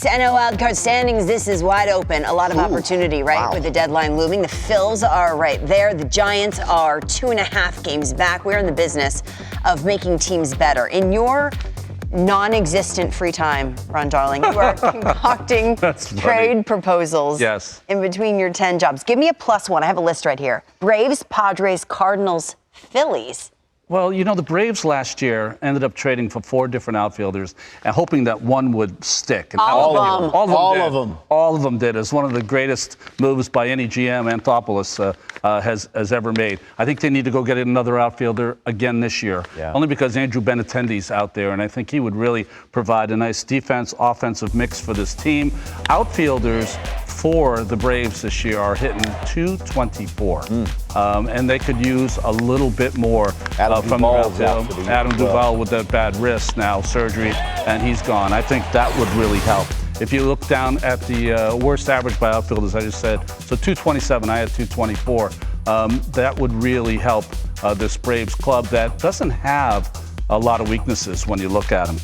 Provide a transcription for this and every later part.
NL wildcard standings, this is wide open. A lot of opportunity, right? Wow. With the deadline looming. The Phils are right there. The Giants are 2.5 games back. We're in the business of making teams better. In your non-existent free time, Ron Darling, you are concocting trade proposals in between your 10 jobs. Give me a plus one. I have a list right here. Braves, Padres, Cardinals, Phillies. Well, you know, the Braves last year ended up trading for 4 different outfielders and hoping that one would stick. And All of them. All of them did. It's one of the greatest moves by any GM Anthopoulos has ever made. I think they need to go get another outfielder again this year, only because Andrew Benintendi's out there, and I think he would really provide a nice defense-offensive mix for this team. Outfielders for the Braves this year are hitting .224, and they could use a little bit more from the outfield. Adam Duvall with that bad wrist now, surgery, and he's gone. I think that would really help. If you look down at the worst average by outfielders, I just said, so 227, I had 224. That would really help this Braves club that doesn't have a lot of weaknesses when you look at them.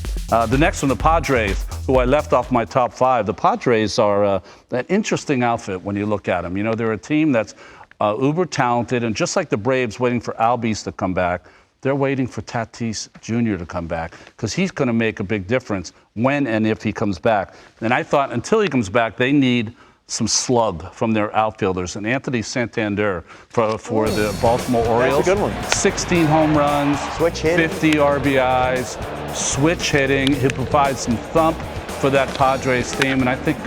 The next one, the Padres, who I left off my top 5. The Padres are an interesting outfit when you look at them. You know, they're a team that's uber talented, and just like the Braves waiting for Albies to come back, they're waiting for Tatis Jr. to come back because he's going to make a big difference when and if he comes back. And I thought until he comes back, they need some slug from their outfilders. And Anthony Santander for the Baltimore Orioles. That's a good one. 16 home runs, switch hitting, 50 RBIs, switch hitting. He'll provide some thump for that Padres team. And I think,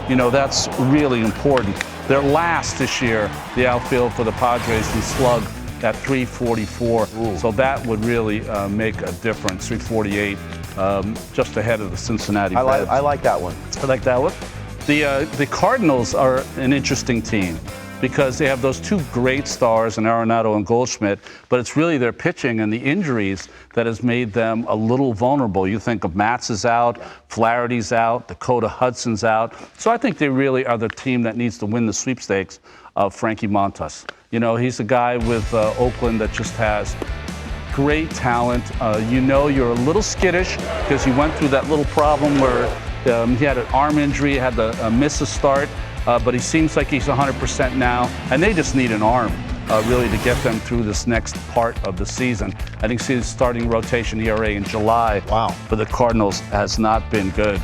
you know, that's really important. They're last this year, the outfield for the Padres in slug at 344. So that would really make a difference. 348, just ahead of the Cincinnati Reds. I like that one. I like that one. The Cardinals are an interesting team because they have those 2 great stars in Arenado and Goldschmidt, but it's really their pitching and the injuries that has made them a little vulnerable. You think of Matz is out, Flaherty's out, Dakota Hudson's out. So I think they really are the team that needs to win the sweepstakes of Frankie Montas. You know, he's a guy with Oakland that just has great talent. You know, you're a little skittish because he went through that little problem where he had an arm injury, had to miss a start, but he seems like he's 100% now, and they just need an arm really to get them through this next part of the season. I think the starting rotation ERA in July for the Cardinals has not been good.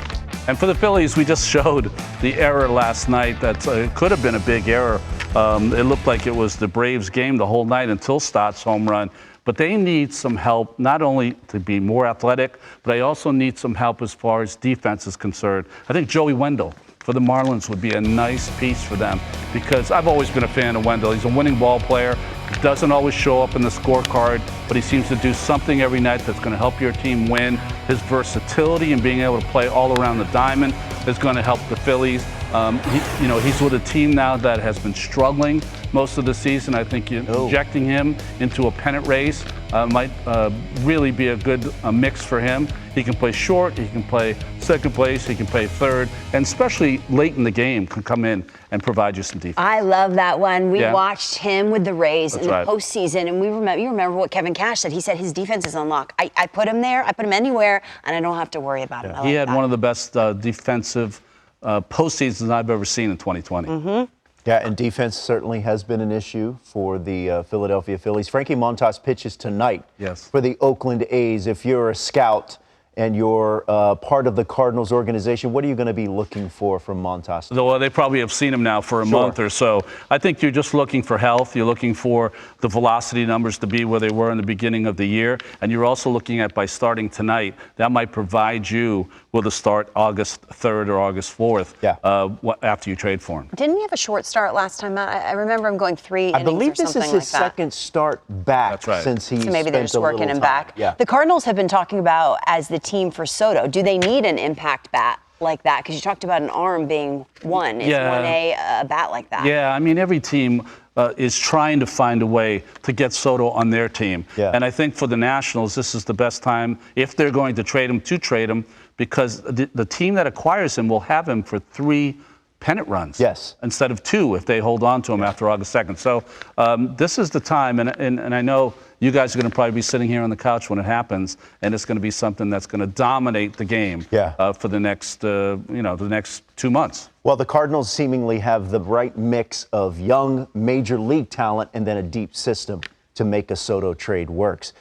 And for the Phillies, we just showed the error last night that could have been a big error. It looked like it was the Braves game the whole night until Stott's home run. But they need some help, not only to be more athletic, but they also need some help as far as defense is concerned. I think Joey Wendell for the Marlins would be a nice piece for them because I've always been a fan of Wendell. He's a winning ball player. He doesn't always show up in the scorecard, but he seems to do something every night that's going to help your team win. His versatility and being able to play all around the diamond is going to help the Phillies. He's with a team now that has been struggling most of the season. I think injecting him into a pennant race might really be a good mix for him. He can play short, he can play second place, he can play third, and especially late in the game can come in and provide you some defense. I love that one. We watched him with the Rays in the postseason, and you remember what Kevin Cash said. He said his defense is on lock. I put him there, I put him anywhere, and I don't have to worry about him. He had one of the best defensive postseasons I've ever seen in 2020. Yeah, and defense certainly has been an issue for the Philadelphia Phillies. Frankie Montas pitches tonight for the Oakland A's. If you're a scout and you're part of the Cardinals organization, what are you going to be looking for from Montas? Well, they probably have seen him now for a month or so. I think you're just looking for health. You're looking for the velocity numbers to be where they were in the beginning of the year. And you're also looking at, by starting tonight, that might provide you with a start August 3rd or August 4th after you trade for him. Didn't he have a short start last time out? I remember him going 3 innings I believe or something this is his second start back since he's so maybe they're just working him back. Yeah. The Cardinals have been talking about as the team for Soto. Do they need an impact bat like that? Because you talked about an arm being one. Is 1A a bat like that? Yeah, I mean, every team is trying to find a way to get Soto on their team. And I think for the Nationals, this is the best time, if they're going to trade him, because the team that acquires him will have him for 3 pennant runs instead of 2 if they hold on to him after August 2nd. So this is the time, and I know you guys are going to probably be sitting here on the couch when it happens, and it's going to be something that's going to dominate the game for the next, the next 2 months. Well, the Cardinals seemingly have the right mix of young major league talent and then a deep system to make a Soto trade works.